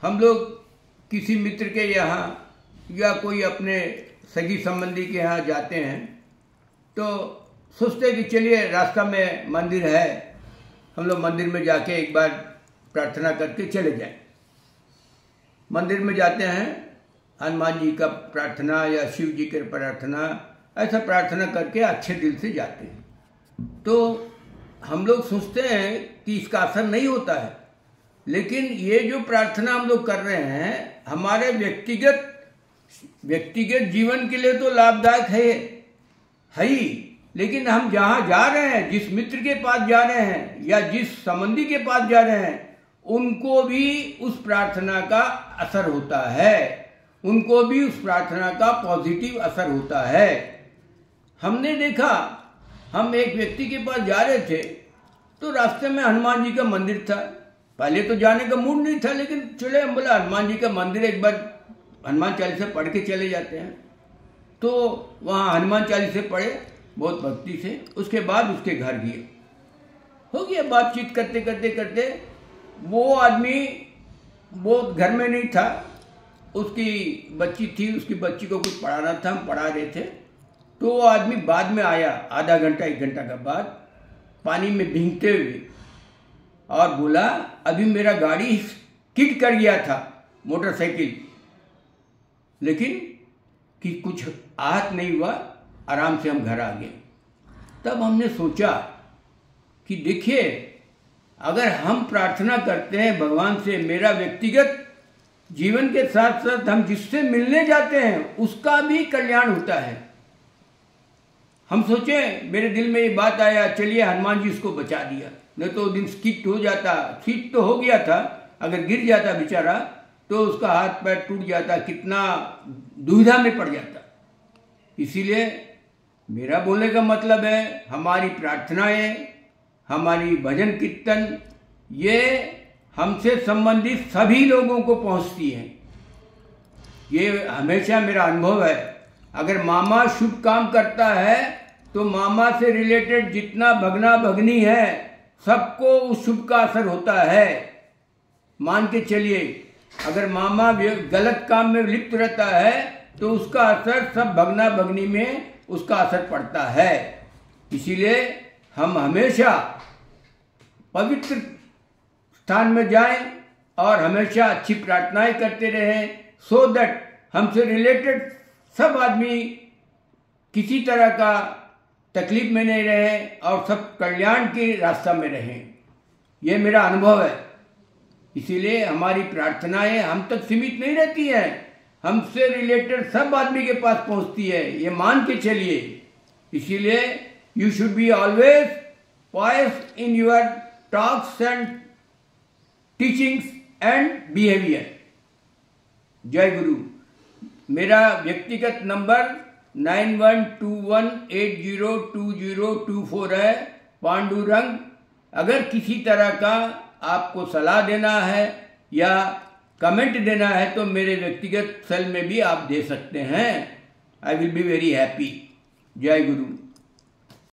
हम लोग किसी मित्र के यहाँ या कोई अपने सगी संबंधी के यहाँ जाते हैं तो सोचते हैं कि चलिए रास्ता में मंदिर है, हम लोग मंदिर में जाके एक बार प्रार्थना करके चले जाएं। मंदिर में जाते हैं, हनुमान जी का प्रार्थना या शिव जी की प्रार्थना, ऐसा प्रार्थना करके अच्छे दिल से जाते हैं। तो हम लोग सोचते हैं कि इसका असर नहीं होता है, लेकिन ये जो प्रार्थना हम लोग कर रहे हैं हमारे व्यक्तिगत जीवन के लिए तो लाभदायक है ही, लेकिन हम जहाँ जा रहे हैं, जिस मित्र के पास जा रहे हैं या जिस संबंधी के पास जा रहे हैं, उनको भी उस प्रार्थना का असर होता है, उनको भी उस प्रार्थना का पॉजिटिव असर होता है। हमने देखा, हम एक व्यक्ति के पास जा रहे थे तो रास्ते में हनुमान जी का मंदिर था। पहले तो जाने का मूड नहीं था, लेकिन चले, हम बोला हनुमान जी का मंदिर, एक बार हनुमान चालीसा पढ़ के चले जाते हैं। तो वहाँ हनुमान चालीसा पढ़े बहुत भक्ति से, उसके बाद उसके घर गए। हो गया बातचीत करते करते करते, वो आदमी वो घर में नहीं था, उसकी बच्ची थी, उसकी बच्ची को कुछ पढ़ाना था, हम पढ़ा रहे थे। तो वो आदमी बाद में आया, आधा घंटा एक घंटा के बाद, पानी में भीगते हुए, और बोला अभी मेरा गाड़ी स्किड कर गया था, मोटरसाइकिल, लेकिन कि कुछ आहत नहीं हुआ, आराम से हम घर आ गए। तब हमने सोचा कि देखिए, अगर हम प्रार्थना करते हैं भगवान से, मेरा व्यक्तिगत जीवन के साथ साथ हम जिससे मिलने जाते हैं उसका भी कल्याण होता है। हम सोचे, मेरे दिल में ये बात आया, चलिए हनुमान जी उसको बचा दिया, नहीं तो दिन स्किट हो जाता, स्किट तो हो गया था, अगर गिर जाता बेचारा तो उसका हाथ पैर टूट जाता, कितना दुविधा में पड़ जाता। इसीलिए मेरा बोलने का मतलब है, हमारी प्रार्थनाएं, हमारी भजन कीर्तन, ये हमसे संबंधित सभी लोगों को पहुंचती हैं। ये हमेशा मेरा अनुभव है। अगर मामा शुभ काम करता है तो मामा से रिलेटेड जितना भगना भगनी है सबको उस शुभ का असर होता है। मान के चलिए, अगर मामा गलत काम में लिप्त रहता है तो उसका असर सब भगना भगनी में उसका असर पड़ता है। इसीलिए हम हमेशा पवित्र स्थान में जाएं और हमेशा अच्छी प्रार्थनाएं करते रहें, सो दैट हमसे रिलेटेड सब आदमी किसी तरह का तकलीफ में नहीं रहें और सब कल्याण के रास्ता में रहें। यह मेरा अनुभव है। इसीलिए हमारी प्रार्थनाएं हम तक सीमित नहीं रहती हैं, हमसे रिलेटेड सब आदमी के पास पहुंचती है, ये मान के चलिए। इसीलिए you should be always pious in your talks and teachings and behaviour. जय गुरु। मेरा व्यक्तिगत नंबर 9121802024 है, पांडुरंग। अगर किसी तरह का आपको सलाह देना है या कमेंट देना है तो मेरे व्यक्तिगत सेल में भी आप दे सकते हैं। I will be very happy. जय गुरु।